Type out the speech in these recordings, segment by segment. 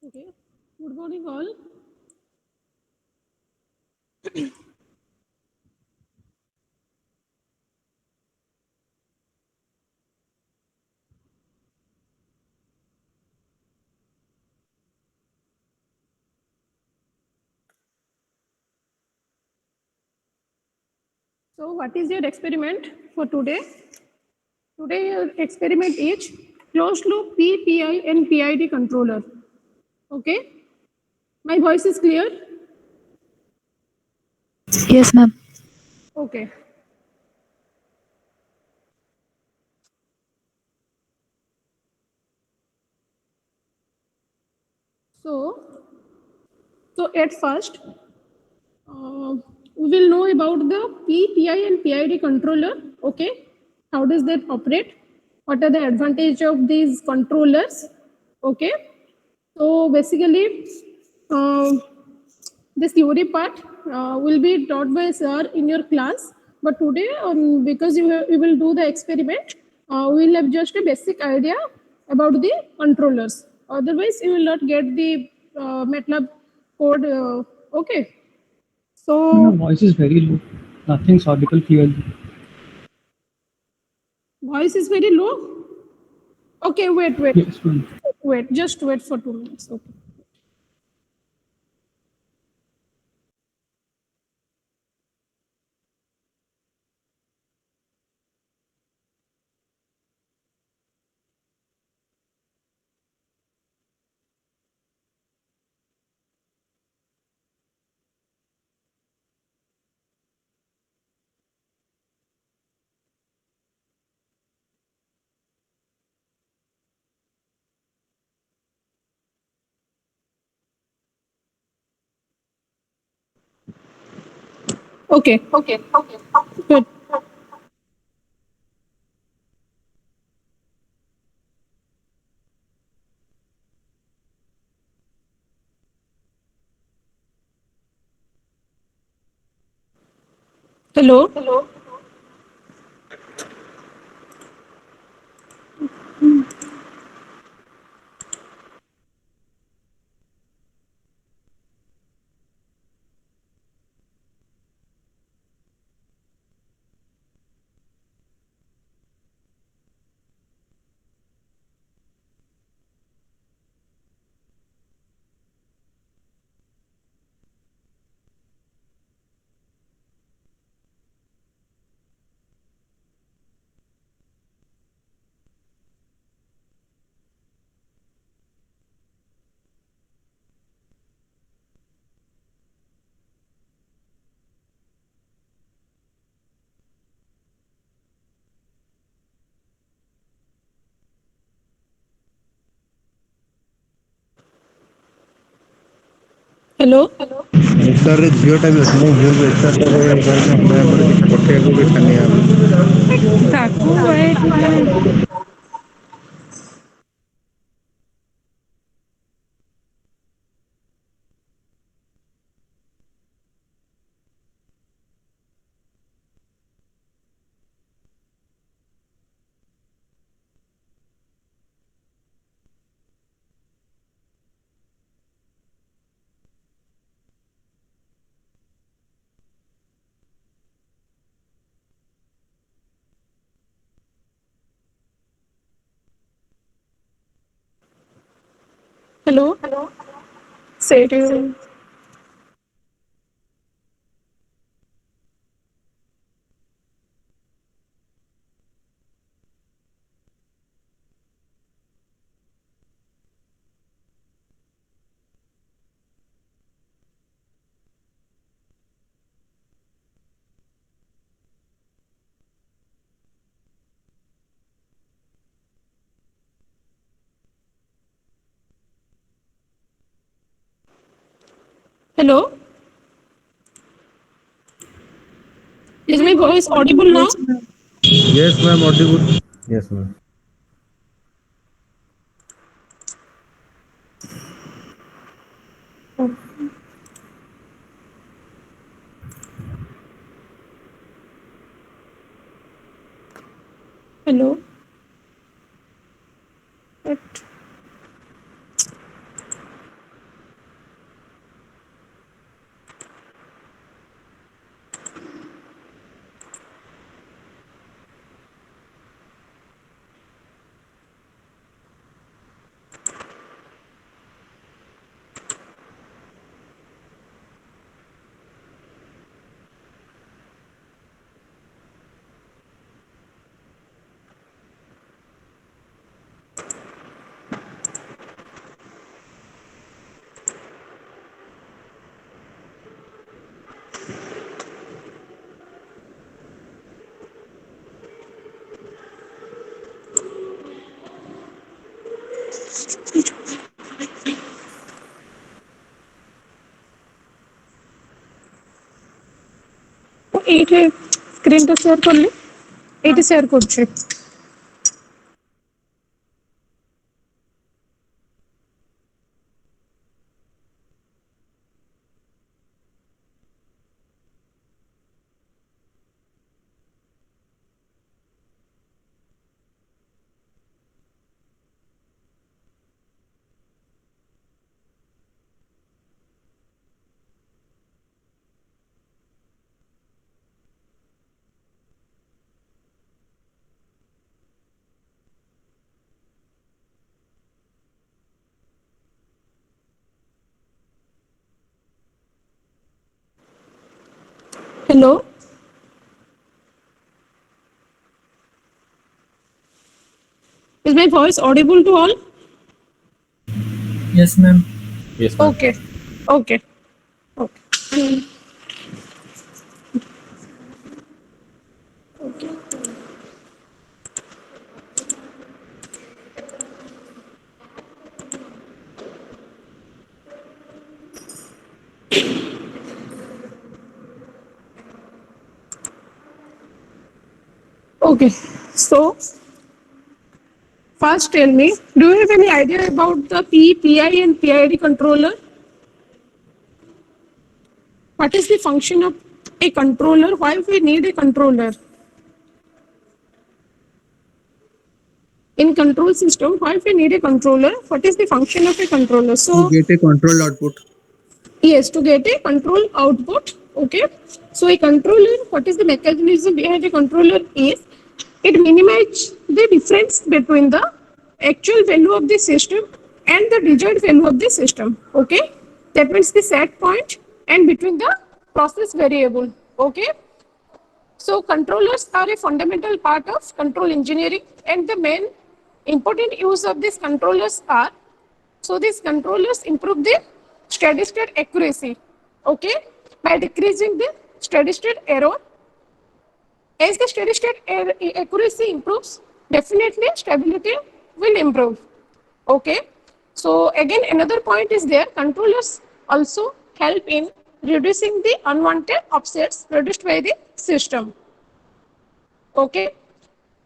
Okay. Good morning, all. So, what is your experiment for today? Today, your experiment is closed loop PPI and PID controller. Okay. My voice is clear. Yes, ma'am. Okay. So, at first, we will know about the PPI and PID controller. Okay. How does that operate? What are the advantage of these controllers? Okay. So basically, uh, this theory part will be taught by sir in your class. But today, because you will do the experiment, we will have just a basic idea about the controllers. Otherwise, you will not get the MATLAB code. Okay. Your So voice is very low. Nothing's audible clearly. voice is very low. Okay, Yes, ma'am. just wait for 2 minutes. Okay. Okay. Good. Hello. Hello. ଏକ୍ସଟ୍ରାରେ ଝିଅଟା ବି ଅଛି ମୁଁ ଝିଅକୁ ଏକ୍ସଟ୍ରାରେ କରିକି ଅନ୍ୟ ନମ୍ବରରେ କିଛି ପଠେଇବାକୁ ବି ଛାନିଆ ହେଉଛି। ତାକୁ କହିଥିଲେ hello. ସେଇଠି hello. Is my voice audible now? Yes, ma'am. Yes, ma'am, audible. Yes, ma'am. Hello. But এইটে স্ক্রিনটা শেয়ার করলি এইটা শেয়ার করছি hello is my voice audible to all Yes, ma'am. Yes, ma'am. okay okay okay okay so first tell me, do you have any idea about the PI and PID controller? What is the function of a controller? Why we need a controller? In control system, why we need a controller? What is the function of a controller? So, get a control output. yes, to get a control output, okay. So a controller, what is the mechanism behind a controller is, it minimizes the difference between the actual value of the system and the desired value of the system, okay. That means the set point and between the process variable, okay. So controllers are a fundamental part of control engineering, and the main important use of these controllers are, so these controllers improve the steady state accuracy, okay, by decreasing the steady state error. As the steady state accuracy improves, definitely stability will improve, okay. So again, another point is there, controllers also help in reducing the unwanted offsets produced by the system, okay.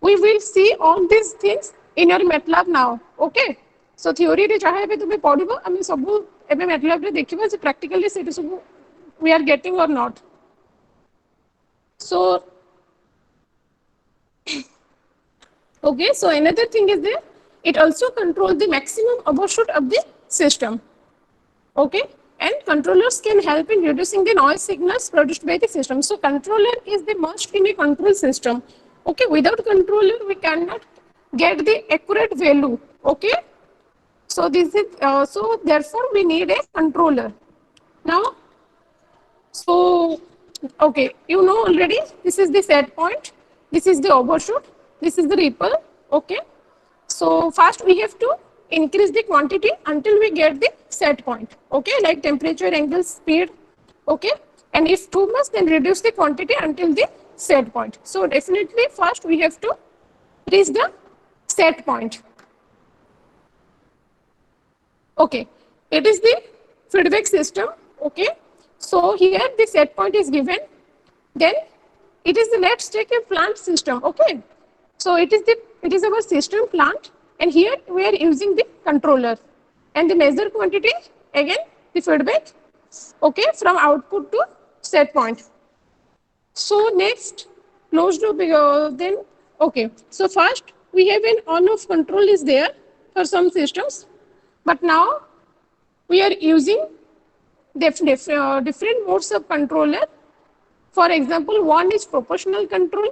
We will see all these things in your MATLAB now, okay. So theory रे जहाँ भी तुम्हें पढ़िबो आमे सबु एबे MATLAB रे देखिबो जे practically set सबु we are getting or not. So okay, so another thing is there, it also controls the maximum overshoot of the system, okay, and controllers can help in reducing the noise signals produced by the system. So controller is the must in a control system, okay. Without controller we cannot get the accurate value, okay. So this is so therefore we need a controller now. So okay, you know already, this is the set point, this is the overshoot, this is the ripple, okay. So first we have to increase the quantity until we get the set point, okay, like temperature, angle, speed, okay, and if too much then reduce the quantity until the set point. So definitely first we have to reach the set point, okay. It is the feedback system, okay. So here the set point is given, then it is the, let's take a plant system, okay. So it is our system plant, and here we are using the controller, and the measure quantity again the feedback, okay, from output to set point. So next closed loop, then okay. So first we have an on-off control is there for some systems, but now we are using different modes of controller. For example, one is proportional control,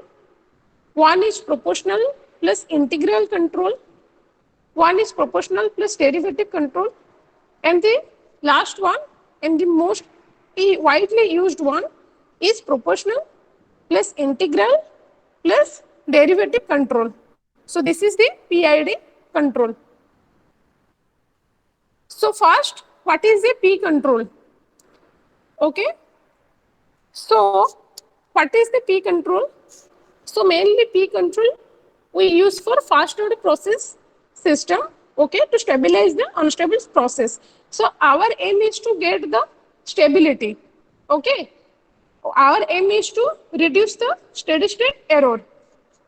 one is proportional plus integral control, one is proportional plus derivative control, and the last one and the most widely used one is proportional plus integral plus derivative control. So this is the PID control. So first, what is a P control? Okay. So what is the P control? So mainly P control we use for fast order process system, okay, to stabilize the unstable process. So our aim is to get the stability, okay. our aim is to reduce the steady state error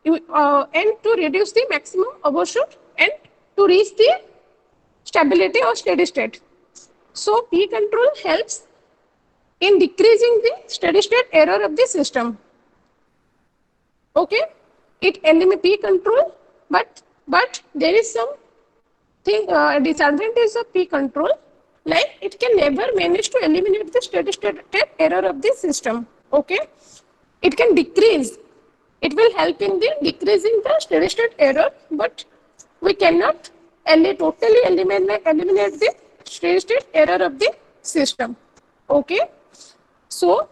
and to reduce the maximum overshoot and to reach the stability or steady state. So P control helps in decreasing the steady state error of the system. Okay, it eliminates P control, but there is some disadvantage of P control, like it can never manage to eliminate the steady state error of the system. Okay, it can decrease. It will help in the decreasing the steady state error, but we cannot totally eliminate the steady state error of the system. Okay, so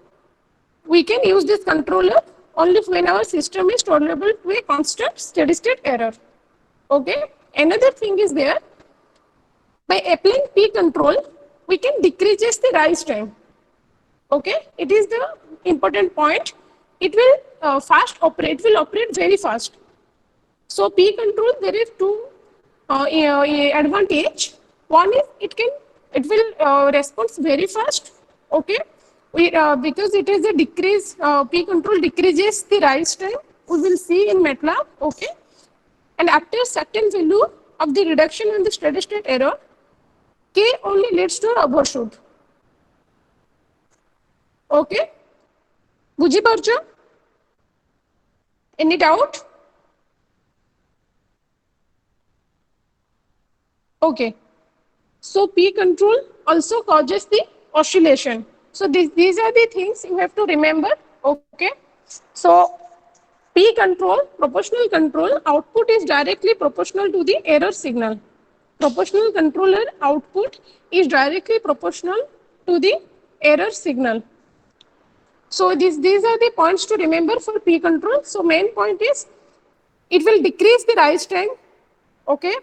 we can use this controller only when our system is tolerable to a constant steady state error. Okay, another thing is there, by applying P control, we can decrease the rise time. Okay, it is the important point. It will fast operate, will operate very fast. So P control, there is two advantage. One is it will respond very fast. Okay, because it is a decrease, P control decreases the rise time. We will see in MATLAB. Okay, and after certain value of the reduction in the steady state error, K only leads to overshoot. Okay, বুঝি পারছো? Any doubt? Okay, so P control also causes the oscillation. So these are the things you have to remember. Okay, so P control, proportional control, output is directly proportional to the error signal. Proportional controller output is directly proportional to the error signal. So these are the points to remember for P control. So main point is it will decrease the rise time. Okay,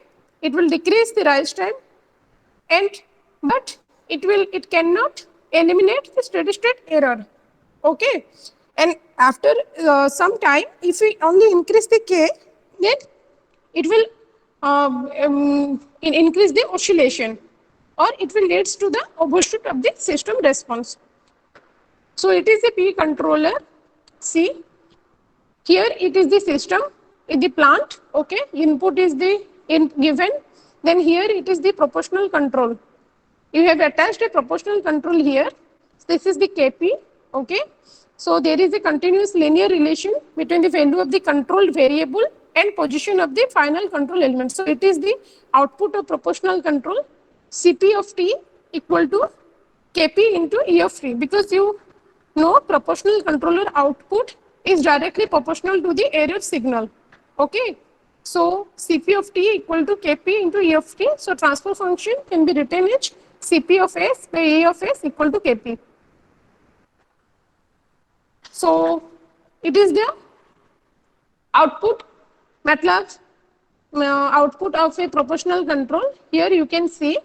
it will decrease the rise time, but it cannot eliminate the steady state error. Okay, and after some time, if we only increase the K, then it will increase the oscillation, or it will leads to the overshoot of the system response. So it is a P controller. See, here it is the system, in the plant. Okay, input is the given. Then here it is the proportional control. You have attached a proportional control here. This is the KP. Okay, so there is a continuous linear relation between the value of the controlled variable and position of the final control element. So it is the output of proportional control, Cp of t equal to Kp into E of t, because you know proportional controller output is directly proportional to the error signal. Okay, so Cp of t equal to Kp into E of t. So transfer function can be written as Cp of s by E of s equal to Kp. So it is the output, MATLAB output of a proportional control. Here you can see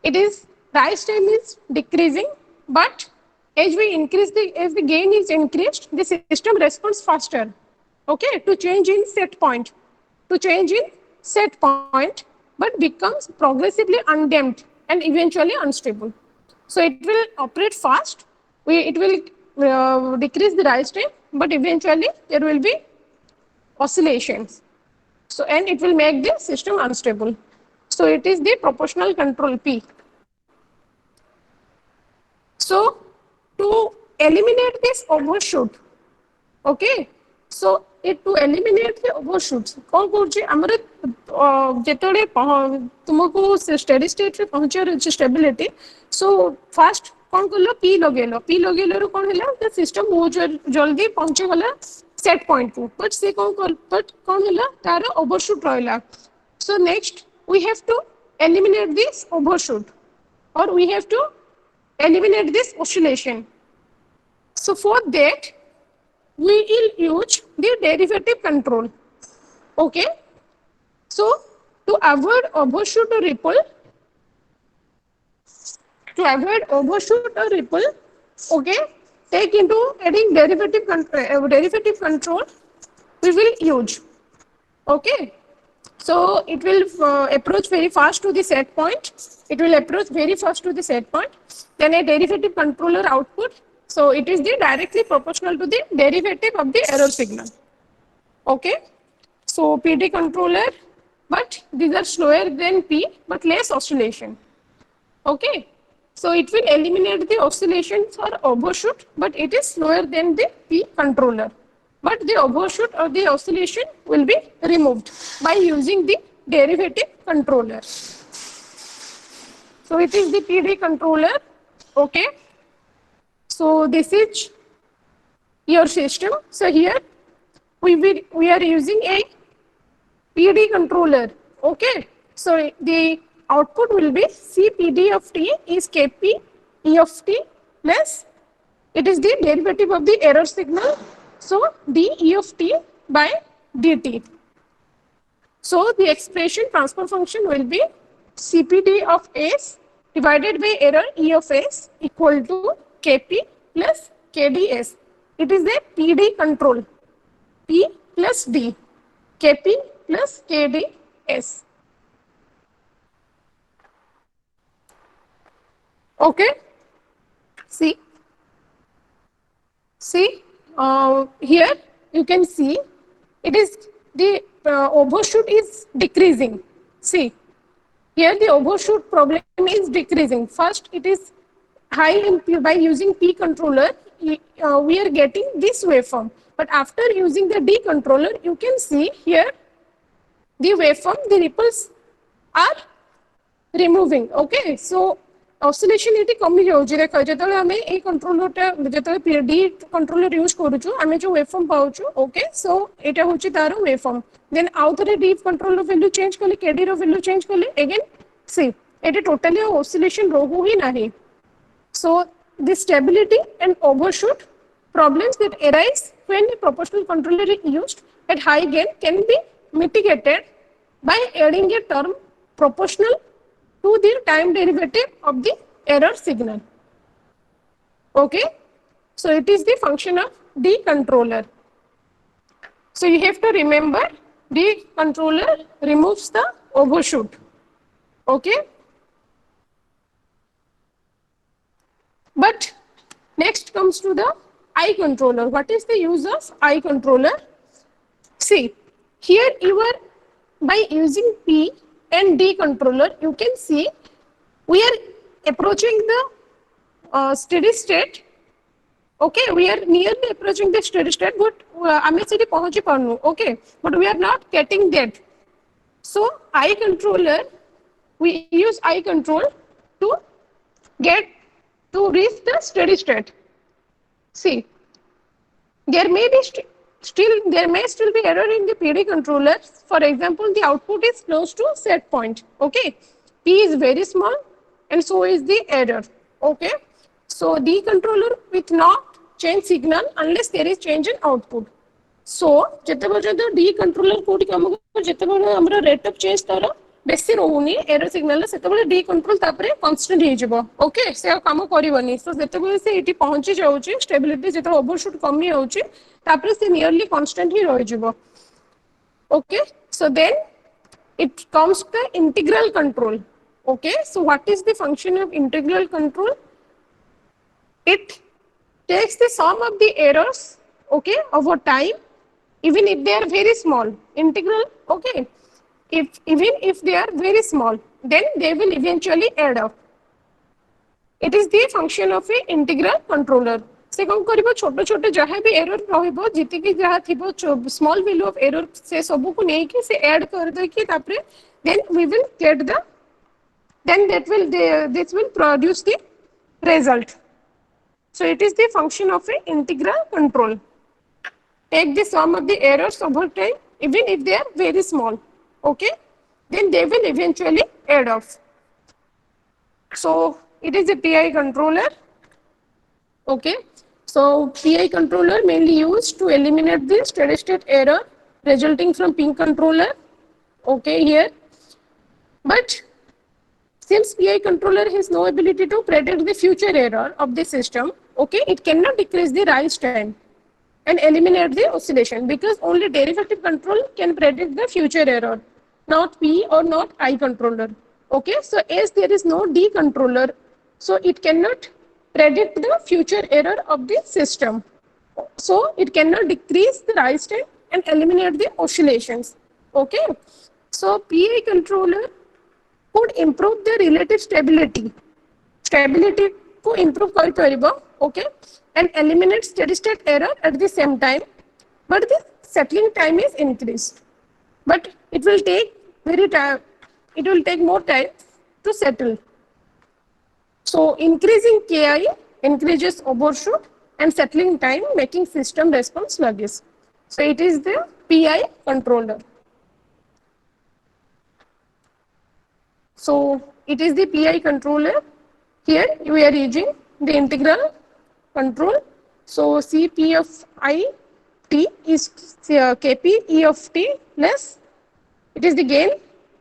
it is rise time is decreasing, but as we increase as the gain is increased, the system responds faster. Okay, to change in set point, but becomes progressively undamped and eventually unstable. So it will operate fast. It will decrease the rise time, but eventually there will be oscillations. So and it will make the system unstable. So it is the proportional control P. So to eliminate this overshoot, okay, so to eliminate the overshoots, कौन कौन हमारे जेतोड़े तुमको steady state रे पहुँचार अच्छी stability, so first कौन कर लो P लगे लो कौन है ला the system बहुत जल्दी पहुँचे वाला set point को, but से कौन है ला तारा overshoot रहेला. So next we have to eliminate this overshoot, or we have to eliminate this oscillation. So for that we will use the derivative control. Okay, so to avoid overshoot or ripple, okay, take into adding derivative control we will use. Okay, so it will approach very fast to the set point. Then a derivative controller output So it is the directly proportional to the derivative of the error signal. Okay. So PD controller, but these are slower than P, but less oscillation. Okay. So it will eliminate the oscillations or overshoot, but it is slower than the P controller. But the overshoot or the oscillation will be removed by using the derivative controller. So it is the PD controller. Okay. So this is your system. So here we are using a PD controller. Okay. So the output will be CPD of T is Kp E of T plus it is the derivative of the error signal. So d E of T by dt. So the expression transfer function will be CPD of S divided by error E of S equal to Kp plus KdS. It is a PD control. P plus D. Kp plus KdS. Okay. See. Here you can see it is the overshoot is decreasing. See, here the overshoot problem is decreasing. First, it is high in P, by using P controller, we are getting this waveform. But after using the D controller, you can see here the waveform, the ripples are removing. Okay, so oscillation eighty कमी जाउची देख जेतले हमें ए कंट्रोलरटा जेतले D controller use करूछु हमें जो waveform पाउछु okay so एटा होची तार waveform then आउ थरे डी कंट्रोलर वैल्यू चेंज करले केडी रो वैल्यू चेंज करले अगेन सी एटी टोटली oscillation रहू ही नाही so the stability and overshoot problems that arise when the proportional controller is used at high gain can be mitigated by adding a term proportional to the time derivative of the error signal. Okay, so it is the function of D controller. So you have to remember D controller removes the overshoot. Okay, but next comes to the I controller. What is the use of I controller? See, here you are by using P and D controller, you can see we are approaching the steady state. Okay, we are nearly approaching the steady state, but okay, but we are not getting that. So I controller, we use I control to reach the steady state. See, there may still be error in the PD controller. For example, the output is close to set point. Okay, P is very small and so is the error. Okay, so D controller with not change signal unless there is change in output. So जेतेबेले D controller कोठी काम को जेतेबेले हमरा rate of change तार बेसी रहउनी error signal सेतेबेले D control तापरे constant हे जिवो. Okay से काम करिवनी सो जेतेबेले से एटी पहुंची जाउची स्टेबिलिटी जेते ओवरशूट कमी होउची तापरे से नियरली constant ही रहि जिवो. Okay, so then it comes to integral control. Okay, so what is the function of integral control? It takes the sum of the errors, okay, over time, even if they are very small. Integral, okay, even if they are very small, then they will eventually add up. It is the function of a integral controller. से कौन करिबो छोटे छोटे जहाँ भी error रहइबो जिते कि जहाँ थिबो स्मॉल वैल्यू ऑफ एरर से सबु को नै कि से ऐड कर दे कि तापरे then we will get the then this will produce the result. So it is the function of a integral control. Take the sum of the errors over time even if they are very small. Okay, then they will eventually add up. So it is a PI controller. Okay, so PI controller mainly used to eliminate the steady state error resulting from pin controller. Okay, here, but since PI controller has no ability to predict the future error of the system, okay, it cannot decrease the rise time and eliminate the oscillation because only derivative control can predict the future error, not P or not I controller. Okay, so as there is no D controller, so it cannot predict the future error of the system. So it cannot decrease the rise time and eliminate the oscillations. Okay. So PI controller could improve the relative stability. Stability को improve କରିପାରିବ, okay, and eliminate steady state error at the same time, but the settling time is increased. But it will take more time to settle. So increasing KI increases overshoot and settling time, making system response sluggish. So it is the PI controller. So it is the PI controller. Here we are using the integral control. So Cp of I t is Kp E of t less, it is the gain,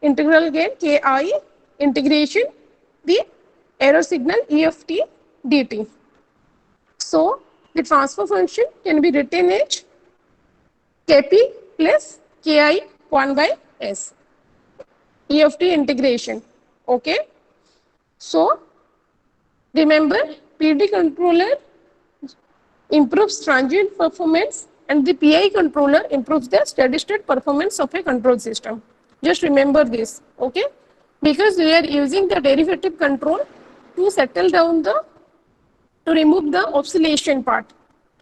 integral gain Ki integration the error signal E of t dt. So the transfer function can be written as Kp plus Ki 1 by S. E of t integration. Okay. So remember, PD controller improves transient performance and the PI controller improves the steady state performance of a control system. Just remember this, okay? Because we are using the derivative control to settle down to remove the oscillation part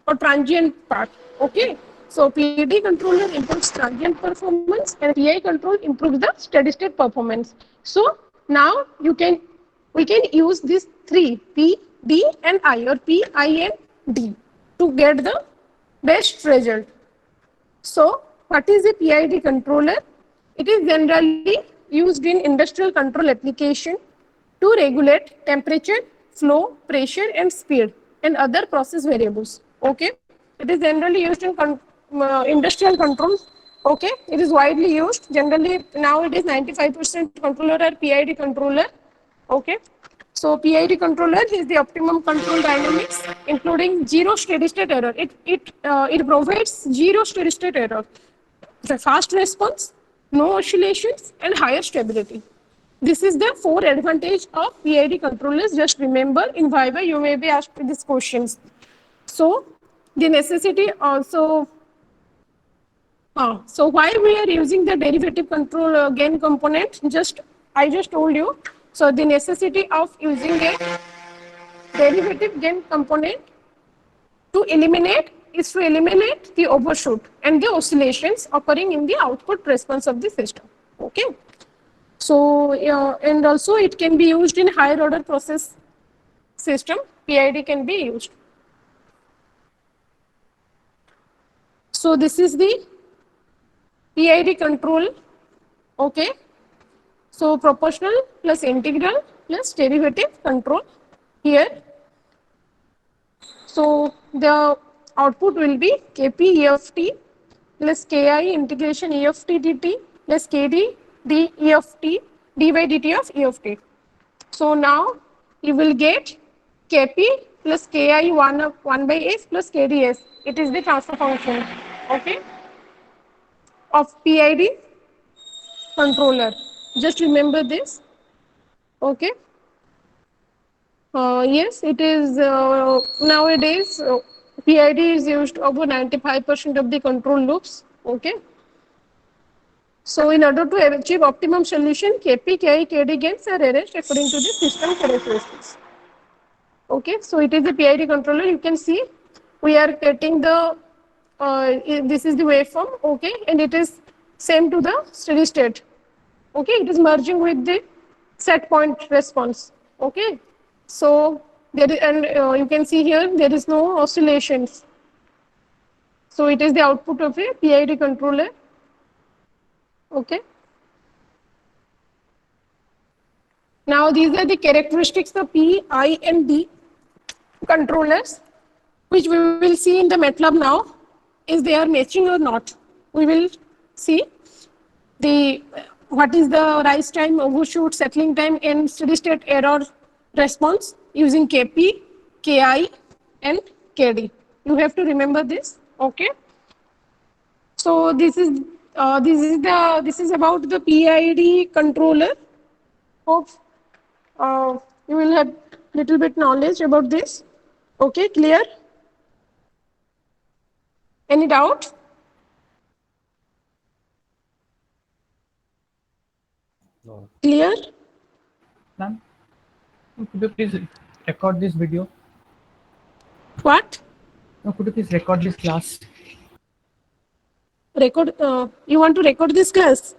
or transient part, okay? So PD controller improves transient performance and PI control improves the steady state performance. So now we can use these three, P, D and I, or P, I and D, to get the best result. So what is a PID controller? It is generally used in industrial control application to regulate temperature, flow, pressure and speed and other process variables. Okay, it is generally used in industrial controls. Okay, it is widely used. Generally now it is 95% controller are PID controller. Okay, so PID controller is the optimum control dynamics, including zero steady state error. It provides zero steady state error, the fast response, no oscillations, and higher stability. This is the 4 advantage of PID controllers. Just remember, in Viva you may be asked these questions. So the necessity also. So why we are using the derivative control gain component? I just told you. So the necessity of using a derivative gain component to eliminate the overshoot and the oscillations occurring in the output response of the system. Okay. So and also it can be used in higher order process system. PID can be used. So this is the PID control. Okay. So proportional plus integral plus derivative control here. So the output will be Kp E of t plus Ki integration E of t dt plus Kd d E of t d by dt of E of t. So now you will get Kp plus Ki 1 by S plus Kds. It is the transfer function, okay, of PID controller. Just remember this, okay. Yes, it is nowadays PID is used over 95% of the control loops, okay. So in order to achieve optimum solution, Kp, Ki, Kd gains are arranged according to the system characteristics. Okay, so it is a PID controller. You can see we are getting the this is the waveform, okay, and it is same to the steady state. Okay, it is merging with the set point response. Okay, so there is, and you can see here there is no oscillations. So it is the output of a PID controller. Okay. Now these are the characteristics of P, I, and D controllers, which we will see in the MATLAB now. Is they are matching or not? We will see the what is the rise time, overshoot, settling time, and steady state error response using Kp, Ki, and Kd. You have to remember this. Okay. So this is about the PID controller. Hope you will have little bit knowledge about this. Okay, clear? Any doubt? Clear? Ma'am, could you please record this video? What? No, could you please record this class? Record, you want to record this class?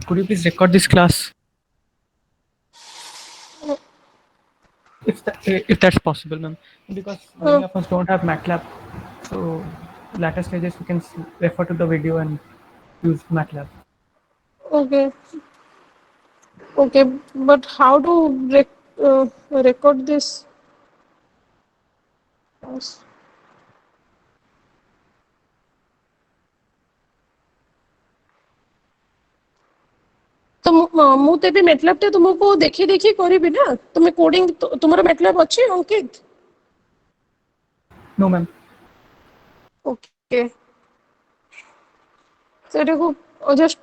Could you please record this class? If that's possible, ma'am. Because many of us don't have MATLAB. So later stages we can refer to the video and use MATLAB. Okay. Okay, but how to record this? Yes. तो ମୁଁ ତେବେ MATLAB ଟା ତୁମକୁ ଦେଖି ଦେଖି କରିବି ନା ତୁମେ କୋଡିଂ ତୁମର MATLAB ଅଛି अंकित? No, ma'am. ओके ସେଟାକୁ just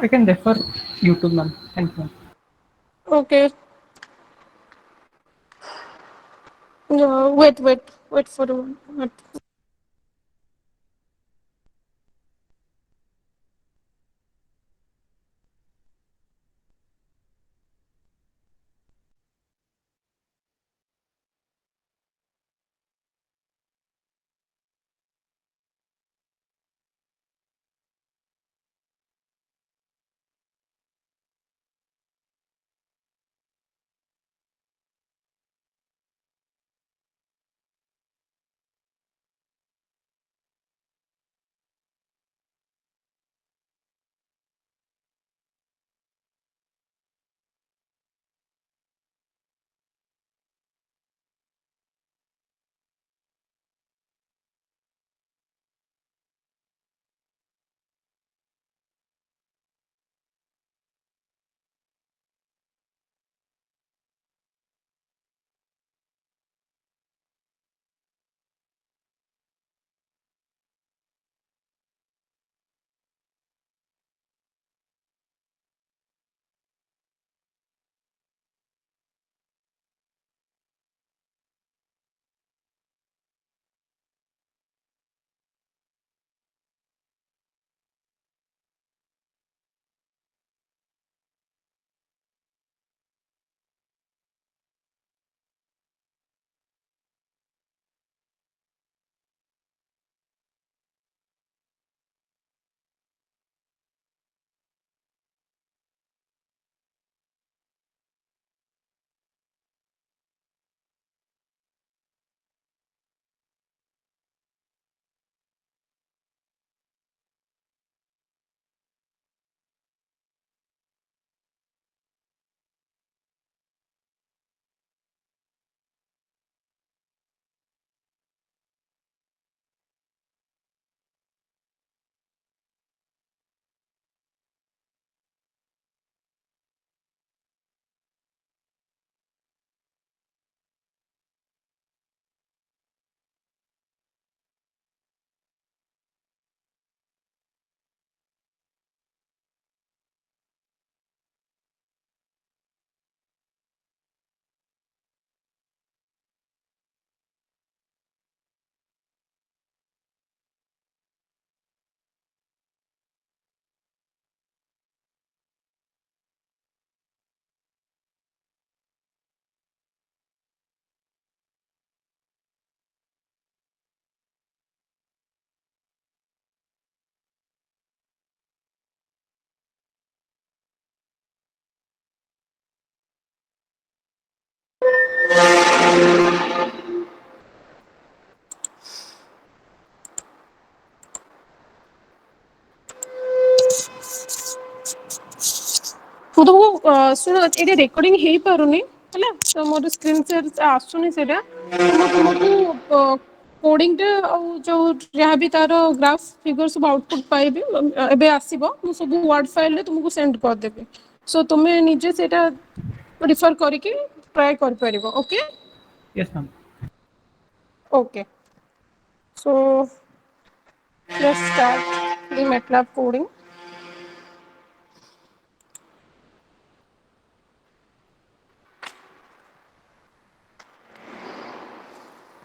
I can refer YouTube, ma'am. Thank you, ma'am. okay wait for a moment. ମୁଁ ତୁମକୁ ଶୁଣ ଏଇଟା ରେକର୍ଡିଂ ହେଇପାରୁନି ହେଲା ତ ମୋର ସ୍କ୍ରିନ୍ ସେୟାର ଆସୁନି ସେଇଟା ମୁଁ ତୁମକୁ କୋଡିଂଟା ଆଉ ଯୋଉ ଯାହା ବି ତାର ଗ୍ରାଫ ଫିଗର ସବୁ ଆଉଟପୁଟ୍ ପାଇବି ଏବେ ଆସିବ ମୁଁ ସବୁ ୱାର୍ଡ ଫାଇଲରେ ତୁମକୁ ସେଣ୍ଡ କରିଦେବି ସୋ ତୁମେ ନିଜେ ସେଇଟା ରିଫର କରିକି ଟ୍ରାଏ କରିପାରିବ okay Yes, ma'am. okay so let's start the MATLAB coding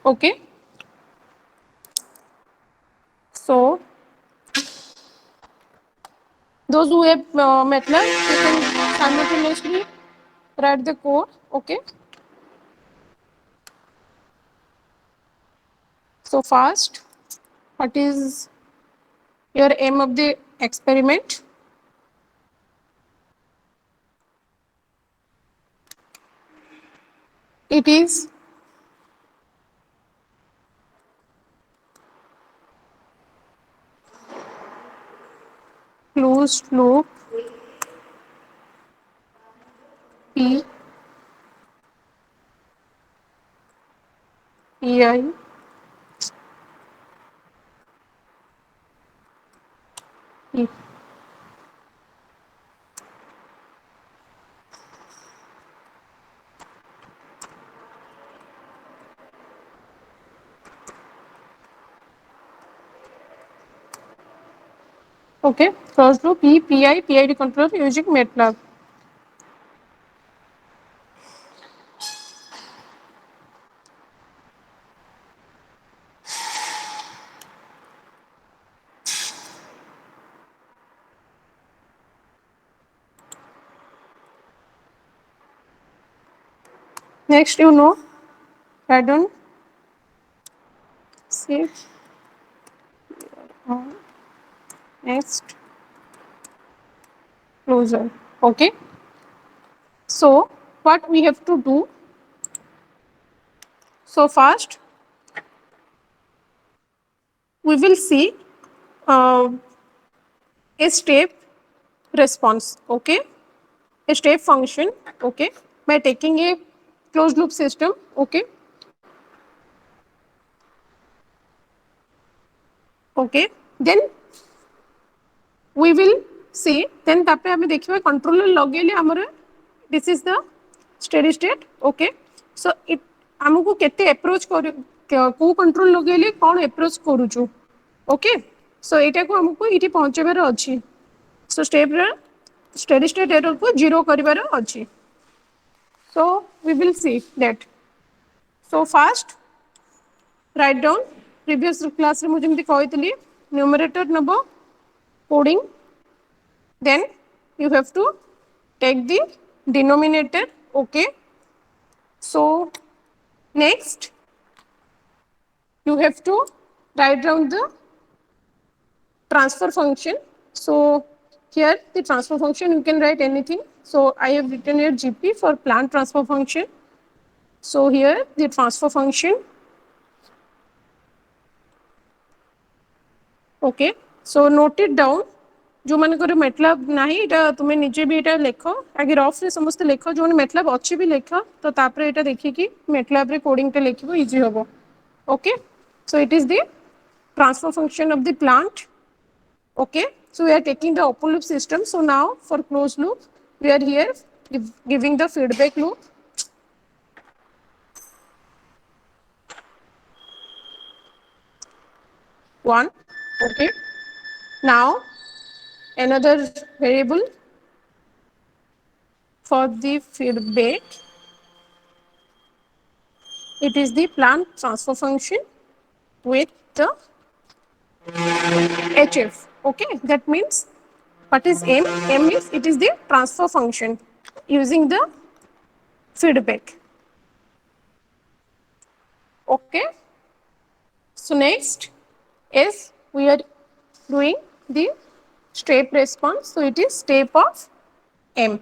Okay. So those who have MATLAB, they can simultaneously write the code. Okay. So first, what is your aim of the experiment? It is closed loop P PI P. Okay, closed loop PI PID controller using MATLAB. Next, you know, write down save. Next, closer. Okay. So what we have to do? So first, we will see uh, a step response. Okay, a step function. Okay, by taking a closed loop system. Okay. Okay. Then we will see. Then तापरे हमें देखिए controller लगेले हमरे. This is the steady state. Okay. So it हमको केते approach कर को control लगेले कौन approach करूचु. Okay. So इटा को हमको इटी पहुँचे बार अच्छी. So step रे steady state error को zero करिबार अच्छी. So we will see that. So first write down previous class रे मुझे इमती कहती numerator number coding. Then you have to take the denominator. Okay. So next you have to write down the transfer function. So here the transfer function you can write anything. So I have written here GP for plant transfer function. So here the transfer function. Okay. So note it down. जो माने करे MATLAB नहीं इटा तुम्हें नीचे भी इटा लेखो आगे रफ रे समस्त लेखो जो माने MATLAB अच्छी भी लेखो तो तापरे इटा देखी कि MATLAB रे कोडिंग टे लेखिबो इजी होबो. Okay. So it is the transfer function of the plant. Okay. So we are taking the open loop system. So now for closed loop we are here giving the feedback loop. One. Okay. Now another variable for the feedback, it is the plant transfer function with the HF. Okay, that means what is M? M is it is the transfer function using the feedback. Okay. So next is we are doing the step response. So it is step of M.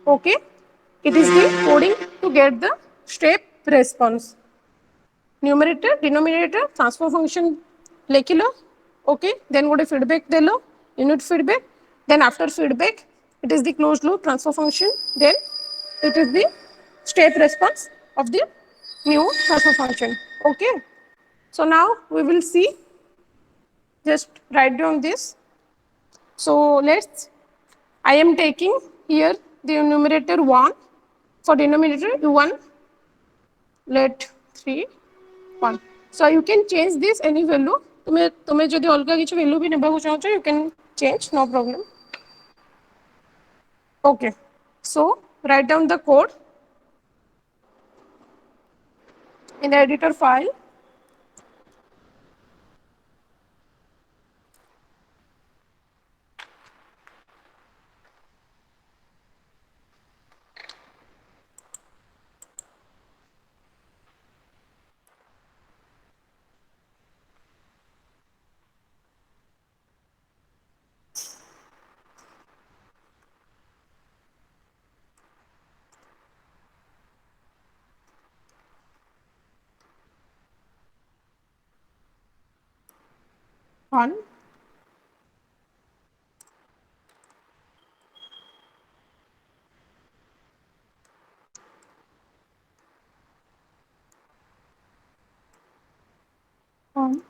Okay. It is the coding to get the step response. Numerator, denominator, transfer function lekilo. Okay. Then what a feedback delo, unit feedback. Then after feedback, it is the closed loop transfer function. Then it is the step response of the new transfer function. Okay. So now we will see. Just write down this. So let's. I am taking here the numerator 1. For denominator u1, let 3 1. So you can change this any value. तुम्हें जदि अलग किसी value भी नेबाकु चाहछो you can change, no problem. Okay. So write down the code. in editor file. One. One.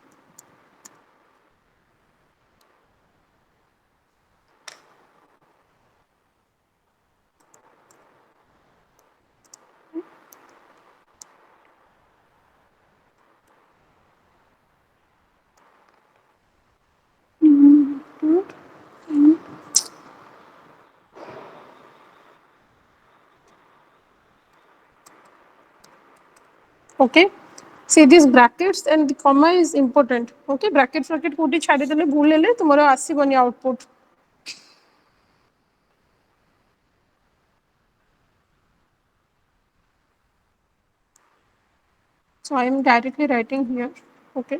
Okay. See these brackets and the comma is important. Okay, brackets कोटी छाड़ी देले भूल लेले तुम्हारा आसी बनी output. So I am directly writing here. Okay.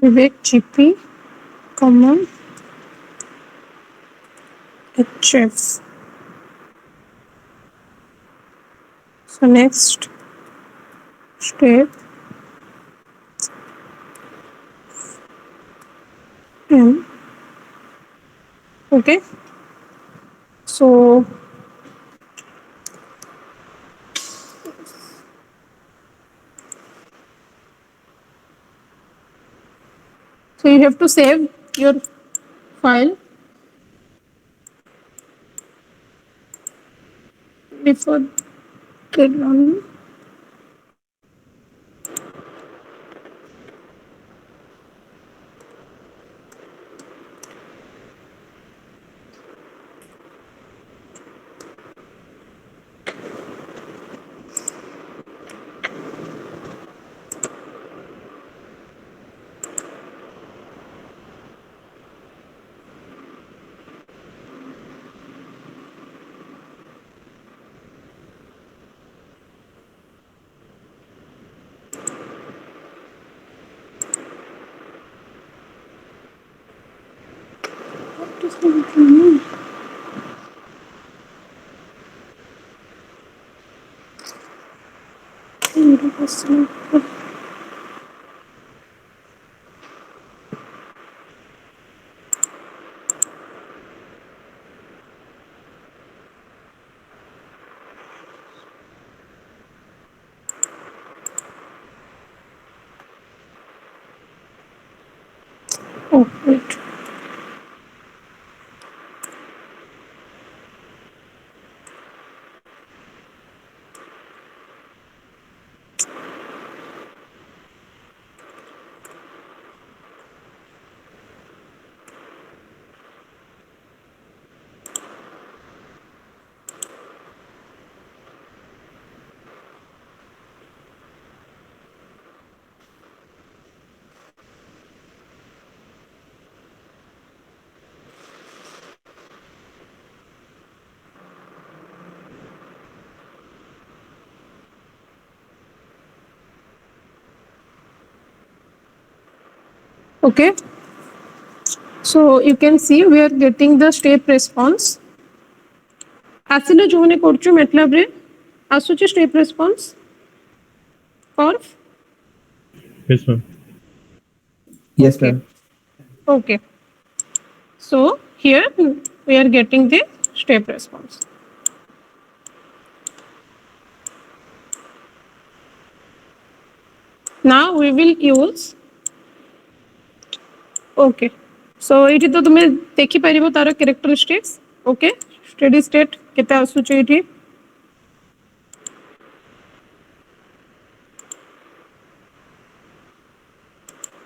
Vivek GP, comma, HF. So next step M. Okay. So you have to save your file before get run. What is going on? Oh, wait. Okay. So you can see we are getting the step response. ଆସିଲେ ଯୋଉମାନେ କରୁଛୁ MATLAB ରେ आसुची step response curve Yes, ma'am. Yes, Okay. ma'am. Okay. So here we are getting the step response. Now we will use. Okay. So ଏଇଠି ତ ତୁମେ ଦେଖିପାରିବ ତାର characteristics. Okay. Steady state କେତେ ଆସୁଛି ଏଇଠି?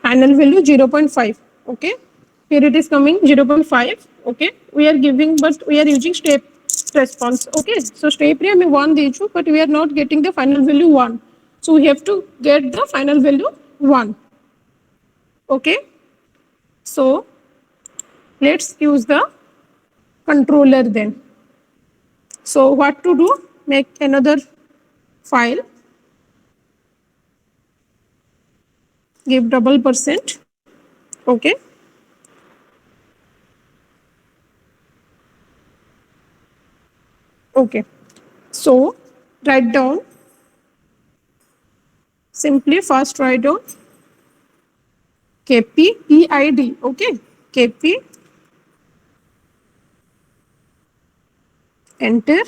Final value 0.5. Okay. Here it is coming 0.5. Okay. We are giving, but we are using step response. Okay. So step re हमें 1 देचु, but we are not getting the final value 1. So we have to get the final value 1. Okay. So let's use the controller then. So what to do? Make another file. Give double %. Okay. Okay. So write down. Simply first write down KP PID. Okay. KP. Enter.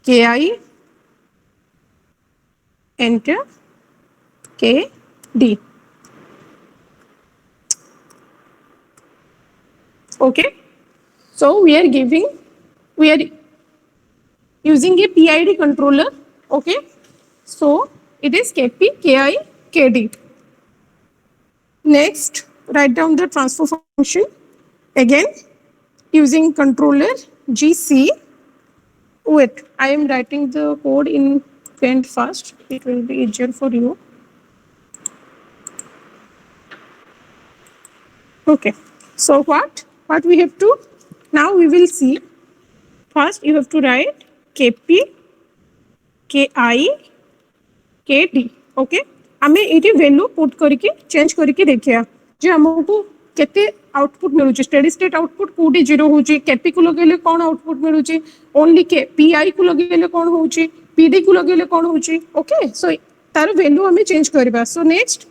KI. Enter. KD. Okay. So we are using a PID controller. Okay. So it is KP, KI, KD. Next, write down the transfer function. Again, using controller GC. Wait, I am writing the code in Paint first. It will be easier for you. Okay. So what we have to, now we will see. First, you have to write KP, KI, KD. Okay. आमे eighty value put करके change करके देखिया जे हमको केते output मिलुची steady state output कोडी 0 होची KP को लगेले कोन आउटपुट मिलुची ओनली के पीआई को लगेले कोन होची पीडी को लगेले कोन होची ओके सो तार वैल्यू हमें चेंज करबा so next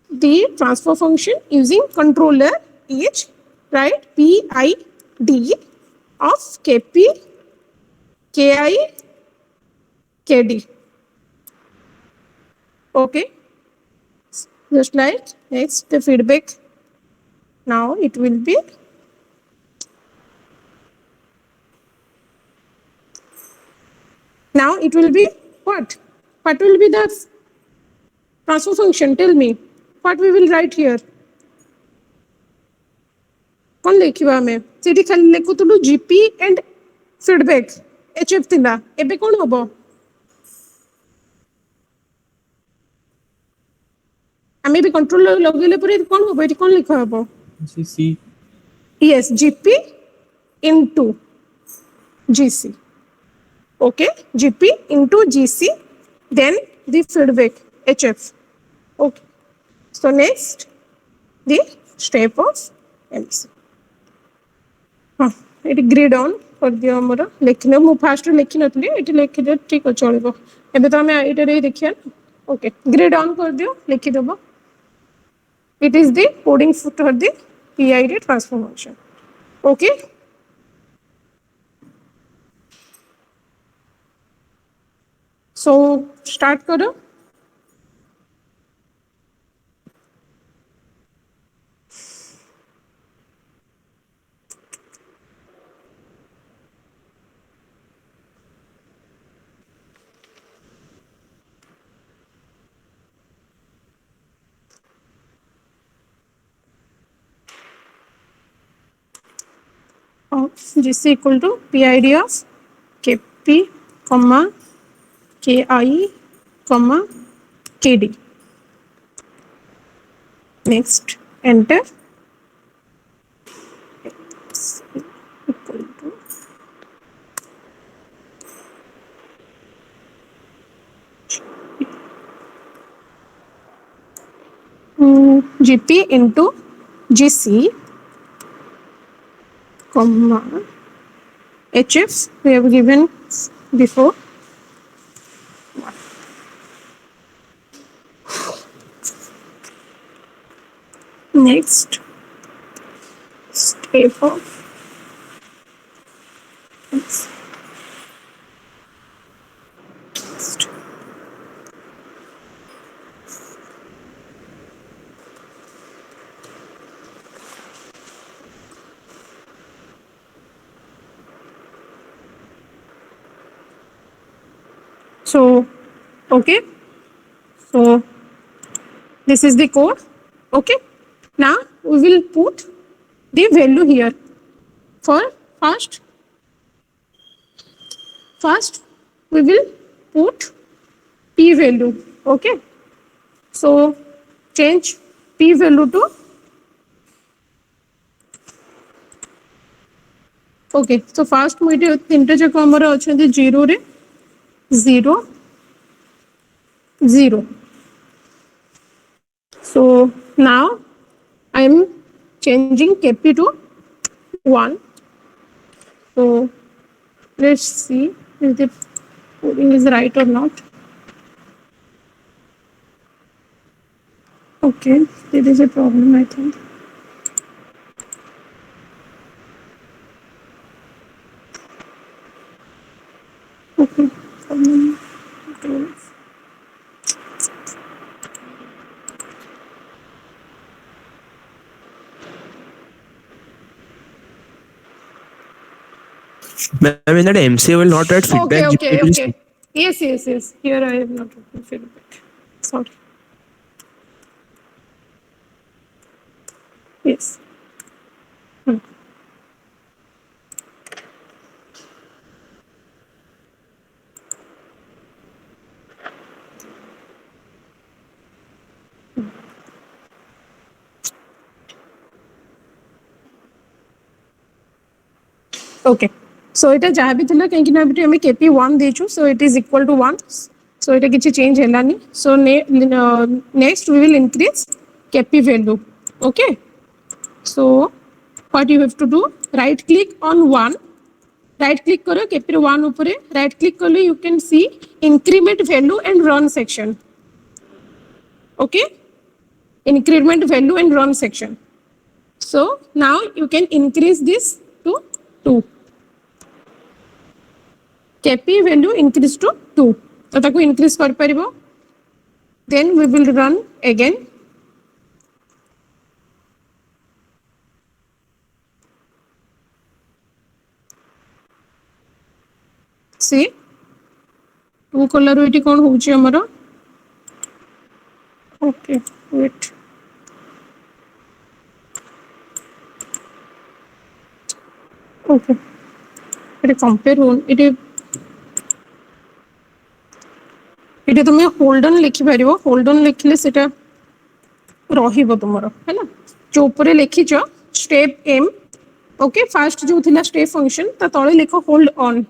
the transfer function using controller is write PID of KP, KI, KD. Okay, just like next the feedback. Now it will be what? What will be the transfer function? Tell me. What we will write here? कौन लिखिबा हमें सीटी खाली लिखुतलु GP and feedback HF थिला एबे कोन हबो हमें भी controller लगेले परे कोन हबो एटी कोन लिखा हबो GC. yes gp into gc okay gp into gc then the feedback hf okay so next the step of MC हाँ ये ग्रिड ऑन कर दियो हमरा लिखने मु फास्ट लिखि नथली एटी लिखि दे ठीक चलबो एबे तो हमें एटा रे देखिया ओके ग्रिड ऑन कर दियो लिखि देबो it is the coding for the PID transformation okay so start करो of this equal to PID of KP, comma KI, comma KD. Next, enter. X equal to GP into GC, comma HF, we have given before. Next, step of next. So, okay. So, this is the code. Okay. Now, we will put the value here. For first we will put p value. Okay. So, change p value to, okay. So, first मुझे तीनटा जाक हमर अछंती 0 रे 0 0. So, now I am changing kp to 1. So, let's see if the coding is right or not. Okay, there is a problem, I think. Okay, problem. Ma'am, in that MCA will not write feedback. Okay. GPT will just- Yes. Here I have not written feedback. Sorry. Yes. Okay. So it is जहाँ भी थिला कहीं ना भी हमें KP 1 देचु, so it is equal to 1. So it किसी change है लानी. So next we will increase KP value. Okay. So what you have to do? Right click on 1. Right click करो KP 1 ऊपरे. Right click करो, you can see increment value and run section. Okay. Increment value and run section. So now you can increase this to 2. KP value increase to 2. तो ताको increase कर परिबो. Then we will run again. See, 2 color वेटी कौन होची हमारा? Okay, wait. Okay. it compare it ଏଠି তুমি hold on ଲେଖିପାରିବ hold on ଲେଖିଲେ ସେଟା ରହିବ ତୁମର ହେଲା ଯୋଉ ଉପରେ ଲେଖିଛ ଷ୍ଟେପ୍ ଏମ୍ ଓକେ ଫାଷ୍ଟ ଯୋଉ ଥିଲା ଷ୍ଟେପ୍ ଫଙ୍କସନ୍ ତା ତଳେ ଲେଖ ହୋଲ୍ଡ ଅନ୍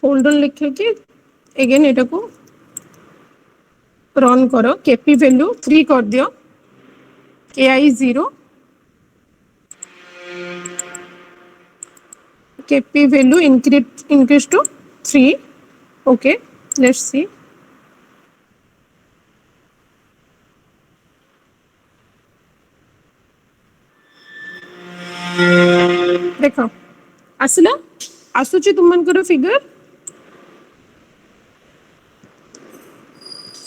ହୋଲ୍ଡ ଅନ୍ ଲେଖିକି ଏଗେନ୍ ଏଟାକୁ ରନ୍ କର କେପି ଭ୍ୟାଲ୍ୟୁ 3 କରିଦିଅ KI 0 KP value increase to 3. Okay, let's see. देखो आसला आसुची तुमनकर फिगर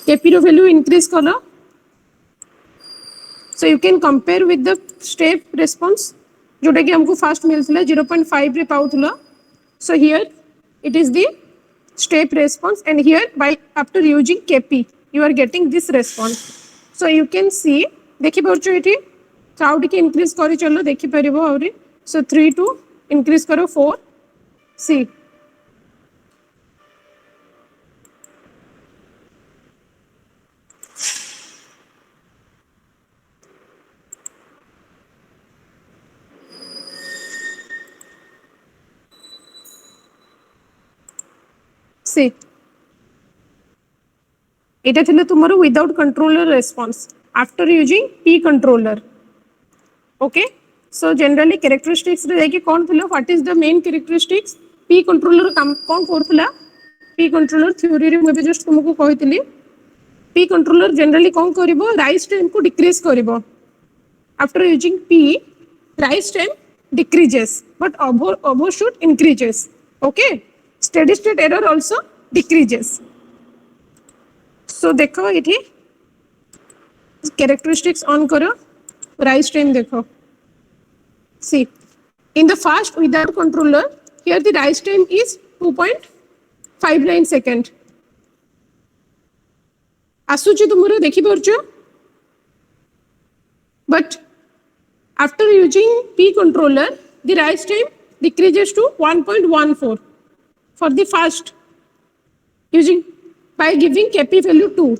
KP रो value increase करो so you can compare with the step response जोटा कि हमको फास्ट मिलता 0.5 रे पाउथला so here it is the step response and here by after using KP you are getting this response so you can see देखि परछो एठी crowd के increase करी चलो देखि परिबो आउरी so 3 to increase करो 4 see see এটা ছিল তোমার without controller response after using P controller okay So generally characteristics रे जाके कौन थिला, what is the main characteristics? P controller काम कौन करथिला? P controller theory रे मैं भी just तुमको कहितली P controller generally कौन करिवो, rise time को decrease करिवो. After using P, rise time decreases but overshoot increases. Okay, steady state error also decreases. So देखो इठी characteristics on करो, rise time देखो. See, in the fast without controller, here the rise time is 2.59 second. आसुची तुमरो देखि परचो, but after using P controller, the rise time decreases to 1.14 for the fast using by giving Kp value 2.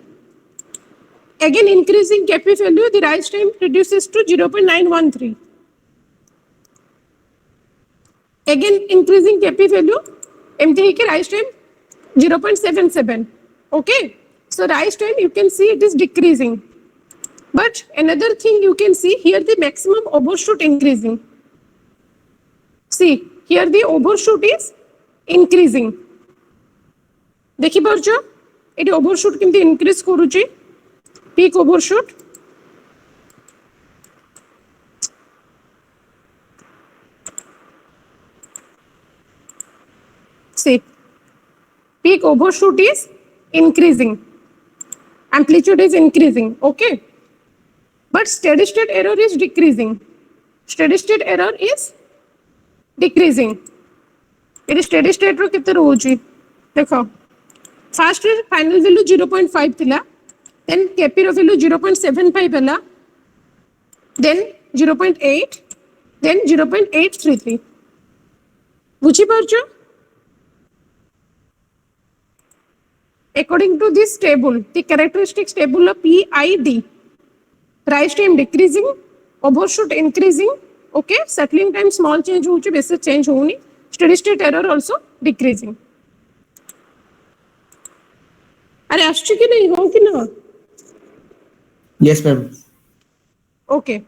Again increasing Kp value, the rise time reduces to 0.913. Again increasing Kp value, empty rise time 0.77. Okay, so rise time you can see it is decreasing. But another thing you can see here, the maximum overshoot increasing. See, here the overshoot is increasing. देखि पारछो eighty overshoot केमती increase करूची, peak overshoot. See, peak overshoot is increasing, amplitude is increasing. Okay, but steady state error is decreasing. Steady state error is decreasing. It is steady state रो कितने रोची देखो, first final value 0.5 थिला, then Kp रो value 0.75 हला, then 0.8, then 0.833. बुझी पारछो? According to this table, the characteristics table of PID, rise time decreasing, overshoot increasing, okay, settling time small change होउची, basic change होउनी, steady state error also decreasing. अरे आश्चर्य की नहीं हो कि ना? Yes, ma'am. Okay,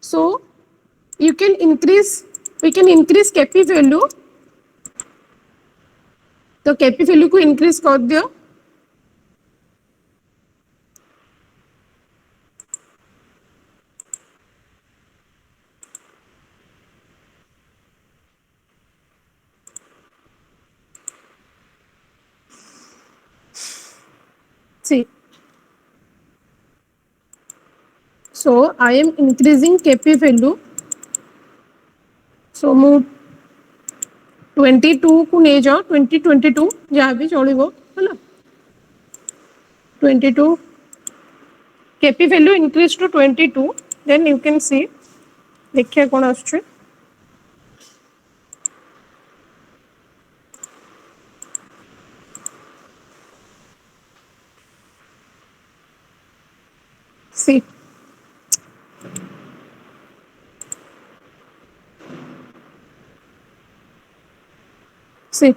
so you can increase, we can increase Kp value. तो Kp value को increase कर दियो. See, so I am increasing Kp value. So move 22 को नहीं जाओ, 2022 जहाँ भी चलिबो, है ना? 22 Kp value increase to 22, then you can see देखिए कौन आछे. See, see,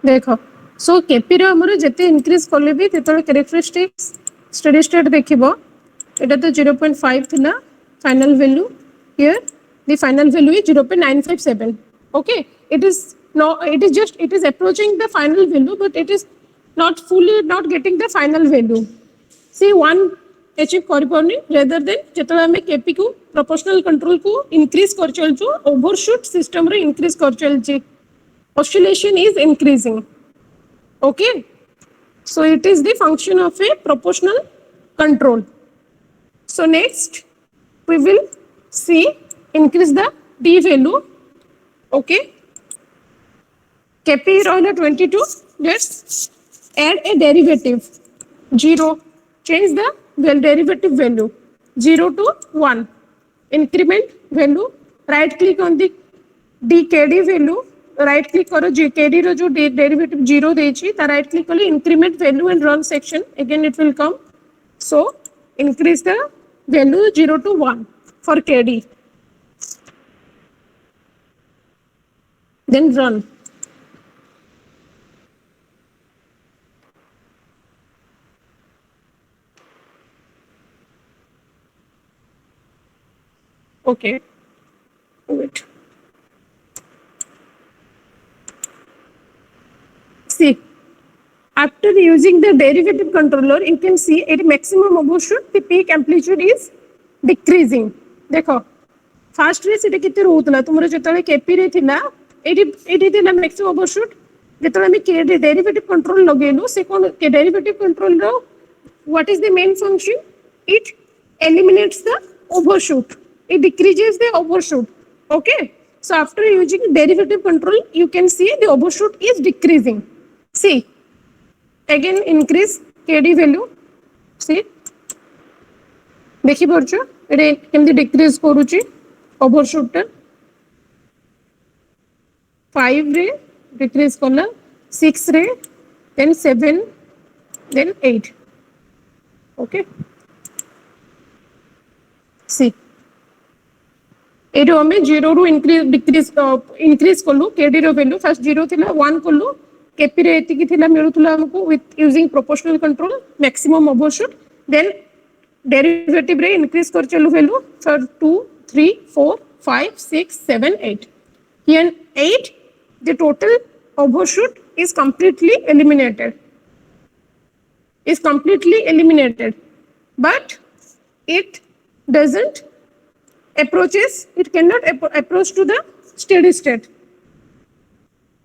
देखो, so Kp रो हमरो जते increase करले भी तेतले characteristics steady state देखिबो, एटा तो 0.5 थिला final value, here the final value is 0.957. Okay, it is just it is approaching the final value, but it is not fully not getting the final value. See, one achieve करिपारनी, rather than जेतले हमें Kp को proportional control को increase कर चलचो, overshoot system रे increase कर चलची, oscillation is increasing. Okay, so it is the function of a proportional control. So next we will see increase the D value. Okay, Kp roller 22, let's add a derivative 0, change the derivative value 0 to 1, increment value, right click on the dkd value, right click करो kd रो जो derivative 0 देची, ता right click करो increment value and run section, again it will come. So increase the value 0 to 1 for kd, then run. Okay, wait. See, after using the derivative controller, you can see at maximum overshoot, the peak amplitude is decreasing. देखो, fast रे सेटा केते रहउतला तुमरो जेतले KP रे थिला eighty थिला maximum overshoot जेतले हम के derivative control लगेलु से कोन के डेरिवेटिव कंट्रोल रो what is the main function it eliminates the overshoot it decreases the overshoot. Okay, so after using derivative control you can see the overshoot is decreasing. See, again increase kd value. See, देखि परछो एटे केमति decrease करूची overshoot 5 रे decrease करला 6 रे then 7 then 8. Okay, see एटो हमें 0 रु increase कलु KD रो value first 0 थिला 1 कलु केपी रे एतिकी थिला मिलुतला हमको with using proportional control maximum overshoot then derivative रे इंक्रीज कर चलु value for 2 3 4 5 6 7 8 here 8 the total overshoot is completely eliminated but it doesn't it cannot approach to the steady state.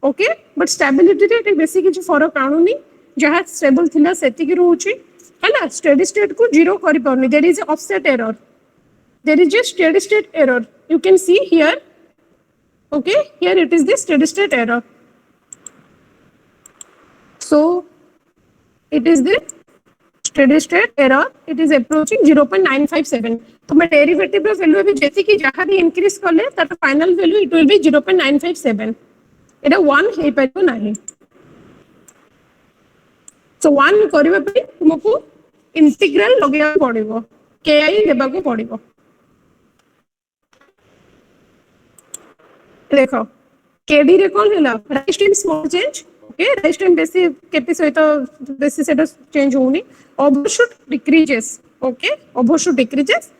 Okay, but stability रे बेसी किछ फरक आनुनी जहा stable थिला सेति की रहउची हैला steady state को जीरो करि परनी there is a offset error, there is a steady state error you can see here. Okay, here it is the steady state error, so it is the steady state error, it is approaching 0.957. तो मैं derivative रो value भी जैसे कि जहां भी increase करले तार final value it will be 0.957. एटा 1 हे पाइबो नाही, सो 1 करबा पे तुमको इंटीग्रल लगेया पड़िबो ki देबा को पड़िबो. देखो kd रे कोन हैला rise time small change. Okay, rise time बेसी केपी सहित बेसी सेटा चेंज होउनी. Overshoot decreases. Okay, overshoot decreases.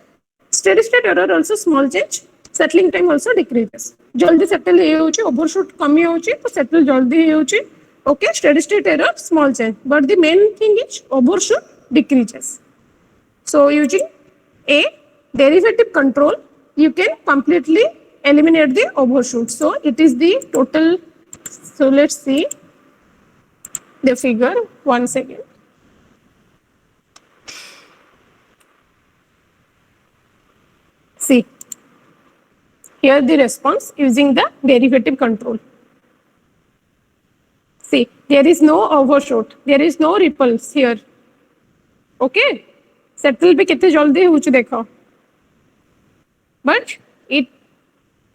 Steady state error also small change, settling time also decreases. जल्दी settle हे होची, overshoot कमी होची तो settle जल्दी हे होची. Okay, steady state error small change, but the main thing is overshoot decreases. So using a derivative control you can completely eliminate the overshoot. So it is the total. So let's see the figure once again. See, here the response using the derivative control. See, there is no overshoot, there is no ripples here. Okay, settle भी कितने जल्दी होची देखो, but it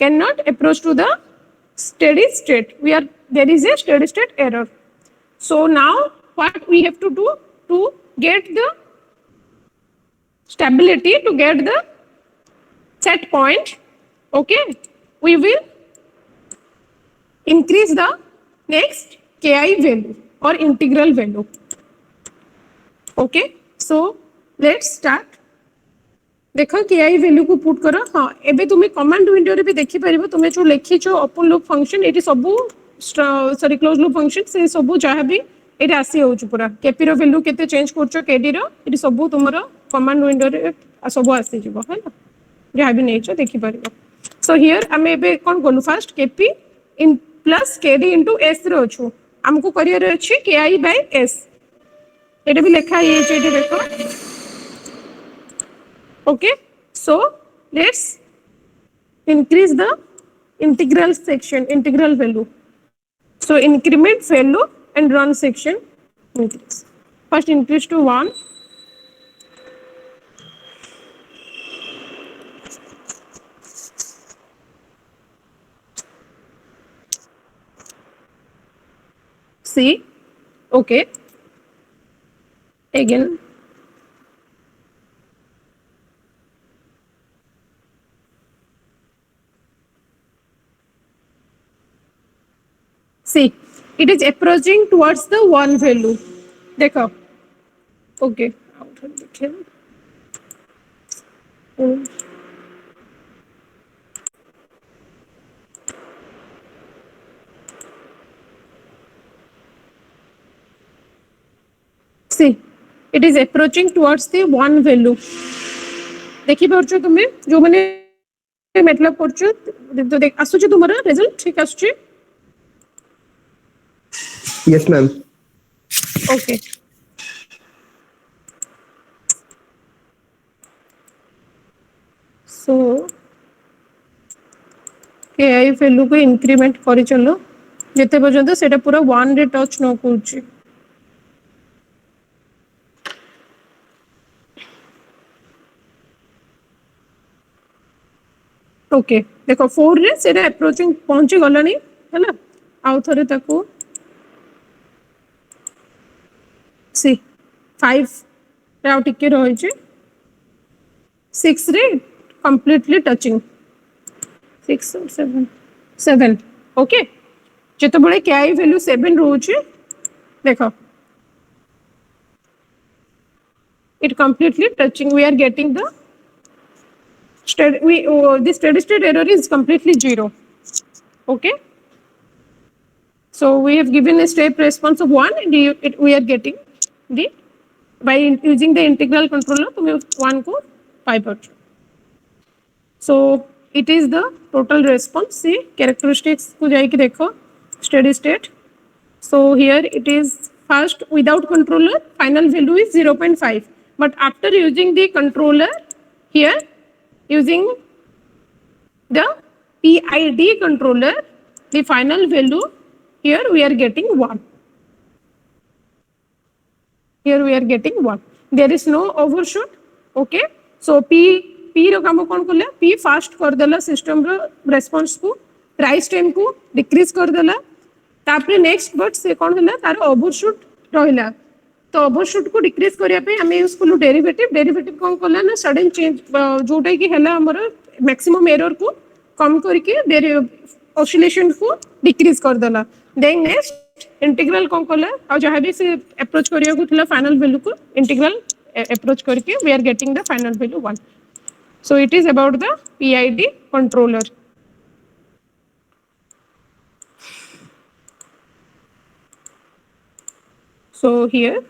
cannot approach to the steady state. There is a steady state error. So now what we have to do to get the stability, to get the set point? Okay, we will increase the next ki value or integral value. Okay, so let's start. देखो ki value को put करो. हाँ, एबे तुम्हें command window रे भी देखि परिबो तुम्हें जो लिखी जो ओपन लूप फंक्शन एटी सबु सॉरी क्लोज लूप फंक्शन से सबु जहां भी एटी आसी होउछ पूरा केपी रो वैल्यू केते चेंज करछो केडी रो एटी सबु तुमरो कमांड विंडो रे सबु आसी जिवो हैला जहाँ भी नहीं देखी पार. सो हियर आम ए कौन कलु fast KP in plus KD into S रे अच्छु आमको करियर अच्छी के आई बाय एस. ये भी लिखा है ये देखो. Okay, so let's increase the integral section, integral value. So increment value and run section increase. First increase to 1. See, okay, again see, it is approaching towards the 1 value. देखो, okay, see it is approaching towards the one value देखि पारछो तुमे जो माने मतलब करछो तो देख आसुछ तुमरा result ठीक आसुछ Yes, ma'am. ओके सो के आई वैल्यू को इंक्रीमेंट करि चलो जेते पर्यंत सेटा पूरा 1 रे टच न करछि ओके देखो 4 रे सेटा अप्रोचिंग पहुंची गलानी हैला आउ थरे ताको सी 5 रे आउ टिके रहै छै 6 रे कंप्लीटली टचिंग 6 और 7 ओके जेते बळे के आई वैल्यू 7 रहू छै देखो it completely touching we are getting the the steady state error is completely 0 okay so we have given a step response of 1 and we are getting the by using the integral controller to 1 को 5 so it is the total response see characteristics को जाई के देखो steady state so here it is first without controller final value is 0.5 but after using the controller here using the PID controller the final value here we are getting 1 here we are getting 1 there is no overshoot okay so p रो काम कोन करले p fast कर देला system रो response को rise time को decrease कर देला तापरे next but से कोन होला तार ओवरशूट रहिला तो ओवरशूट को डिक्रीज करिया पे हमें यूज करलु डेरिवेटिव कोन करला ना सडन चेंज जोटा की हला हमर मैक्सिमम एरर को कम करके ऑसिलेशन को डिक्रीज कर देला देन नेक्स्ट इंटीग्रल कोन करला आ जहां भी से अप्रोच करिया को थला फाइनल वैल्यू को इंटीग्रल अप्रोच करके we are getting the final value 1 so it is about the PID controller so here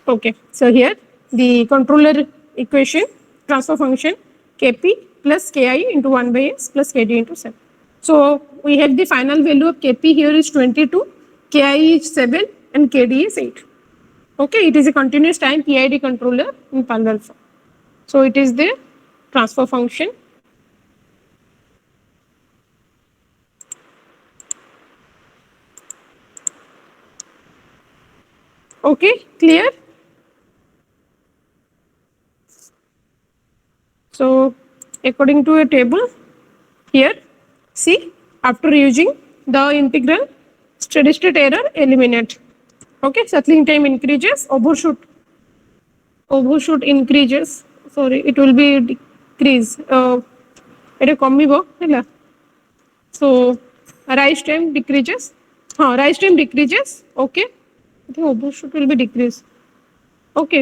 okay so here the controller equation transfer function kp plus ki into 1 by s plus kd into 7 so we have the final value of kp here is 22 ki is 7 and kd is 8 okay it is a continuous time PID controller in parallel form so it is the transfer function okay clear so according to a table here see after using the integral steady state error eliminate okay settling time increases overshoot increases sorry it will be decrease it कमिबो हैला so rise time decreases rise time decreases okay the overshoot will be decreased okay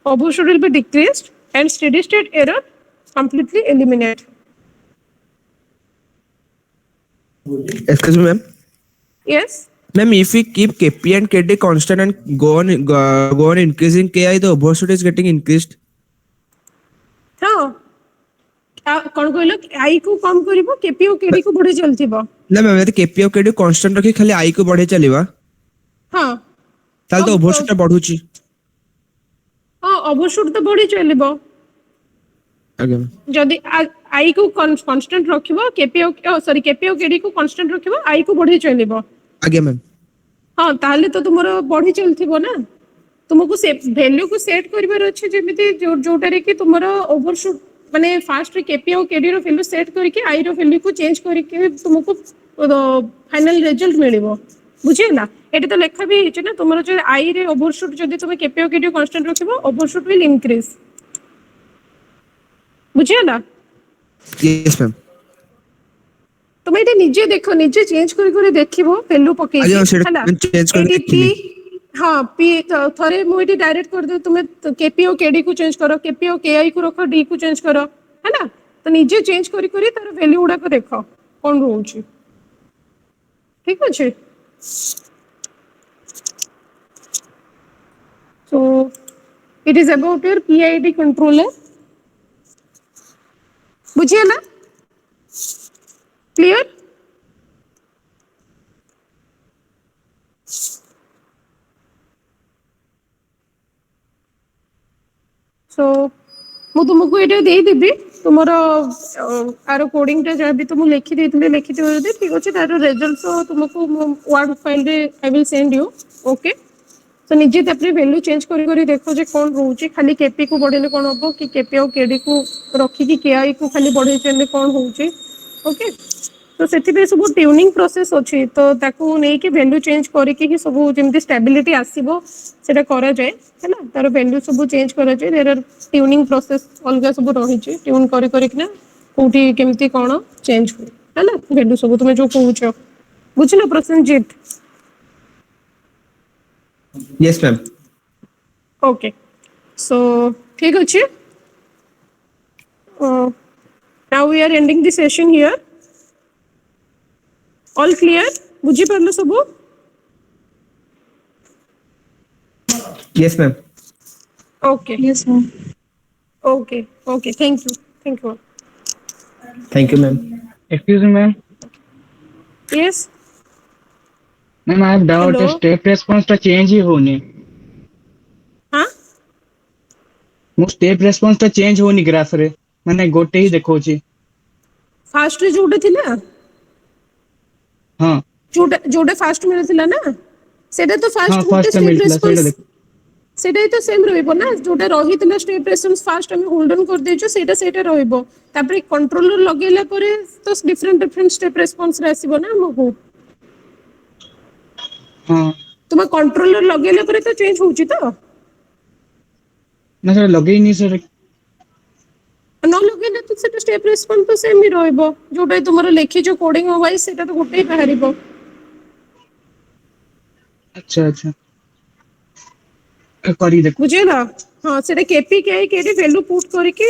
overshoot will be decreased and steady state error completely eliminate Excuse me, ma'am. yes Ma'am, if we keep Kp and Kd constant and go on increasing Ki, the overshoot is getting increased. हाँ कौन कहलो आई को कम करिवो KP और KD को बढ़े चलथिबो ना ma'am यदि Kp और Kd constant रखी खाली I को बढ़े चलेबा हाँ ताल तो overshoot बढ़ुची हाँ ओवरशूट तो बढ़ी चलिबो आगे जदि आई को कांस्टेंट रखिबो केपी सॉरी केपी और केडी को कांस्टेंट रखिबो आई को बढ़ी चलिबो आगे मैम हाँ ताहले तो तुमरो बढ़ी चलथिबो ना तुमको से वैल्यू को सेट करिबार अछि जेमिति जोटारे कि तुमरो ओवरशूट माने फास्ट रे केपी और केडी रो वैल्यू सेट करके आई रो वैल्यू को चेंज करके तुमको फाइनल रिजल्ट मिलिबो बुझिला एटा तो लेखा भी हिचे ना तुमरो जे आई रे ओवरशूट जदि तुमे केपी और केडी कांस्टेंट रखिबो ओवरशूट विल इंक्रीज बुझिला यस मैम तुम एटा निजे देखो निजे चेंज करी देखिबो वैल्यू पके आगे सेटा चेंज कर देखिली हाँ पी थरे मु एटी डायरेक्ट कर दे तुमे केपी और केडी को चेंज करो केपी और केआई को रखो डी को चेंज करो है ना तो निजे चेंज करी तार वैल्यू उडा को देखो कोन रहउची ठीक अछि So it is about your PID controller. बुझिए ना? Clear? So ମୁଁ ତୁମକୁ ଏଇଟା ଦେଇଦେବି ତୁମର ଆର କୋଡିଂଟା ଯାହା ବି ତ ମୁଁ ଲେଖିଦେଇଥିଲି ଲେଖିଥିବ ଯଦି ଠିକ୍ ଅଛି ତାର ରେଜଲ୍ଟ ସହ ତୁମକୁ ମୁଁ ୱାର୍ଡ ଫାଇଲରେ I will send you okay ତ ନିଜେ ତାପରେ ଭ୍ୟାଲ୍ୟୁ ଚେଞ୍ଜ କରି କରି ଦେଖ ଯେ କ'ଣ ରହୁଛି ଖାଲି କେପି କୁ ବଢେଇଲେ କ'ଣ ହବ କି କେପି ଆଉ କେଡି କୁ ରଖିକି କେଆଇ କୁ ଖାଲି ବଢେଇଲେ କ'ଣ ହଉଛି ଓକେ ତ ସେଥିପାଇଁ ସବୁ ଟ୍ୟୁନିଂ ପ୍ରୋସେସ ଅଛି ତ ତାକୁ ନେଇକି ଭ୍ୟାଲ୍ୟୁ ଚେଞ୍ଜ କରିକି ହିଁ ସବୁ ଯେମିତି ଷ୍ଟାବିଲିଟି ଆସିବ ସେଟା କରାଯାଏ ହେଲା ତାର ଭ୍ୟାଲ୍ୟୁ ସବୁ ଚେଞ୍ଜ କରାଯାଏ ଦେयर ଆର୍ ଟ୍ୟୁନିଂ ପ୍ରୋସେସ ଅଲଗା ସବୁ ରହିଛି ଟ୍ୟୁନ୍ କରି କରିକିନା କୋଉଠି କେମିତି କ'ଣ ଚେଞ୍ଜ ହୁଏ ହେଲା ଭ୍ୟାଲ୍ୟୁ ସବୁ ତୁମେ ଯୋଉ କହୁଛ ବୁଝିଲ Prasenjit Yes, ma'am. Okay so ठीक अच्छे now we are ending the session here all clear बुझी पारलो सब Yes, ma'am. Okay okay okay thank you Thank you, ma'am. Excuse me, ma'am. Yes Ma'am, I have doubt. Hello? Step response टा change ही होनी. हाँ मो step response टा change होनी ग्राफ रे. मैंने गोटे ही देखो ची. फास्ट रे जोड़े थी ना हाँ. जोड़े फास्ट मिले थी ना सेटा तो हाँ फास्ट first टा मिलता है. सेटा देखो. सेटा ही तो सेम रहइबो ना जोटा रहितला स्टेप रेस्पॉन्स फास्ट हम होल्ड ऑन कर देचो सेटा रहइबो तापर कंट्रोलर लगेला परे तो डिफरेंट स्टेप रेस्पॉन्स रे आसीबो ना हमहु हाँ. तुम कंट्रोलर लगेला परे तो चेंज होउची तो ना सर लगे ही नहीं सर. न लगेला तो सेटा स्टेप रेस्पॉन्स तो सेम ही रहइबो जोटा तुमरो लेखि जो कोडिंग वाइज सेटा तो गोटे ही बाहरिबो अच्छा. करी देखो. बुझेला हां सेटा केपी केडी वैल्यू पुट करके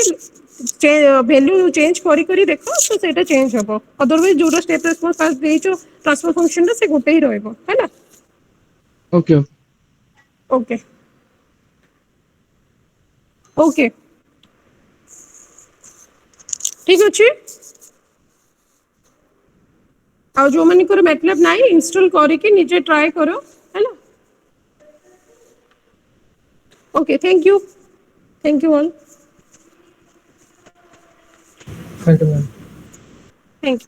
वैल्यू चेंज करी करी देखो तो सेटा चेंज हबो अदरवाइज जोटा स्टेप रेस्पॉन्स पास देइचो ट्रांसफर फंक्शन से गोटे ही रहइबो हैना ओके. ओके ओके ठीक अच्छे आ जो मानी कर मैटलैब नाही इंस्टॉल करके निजे ट्राई करो है ना okay thank you all Thank you, ma'am. Thank you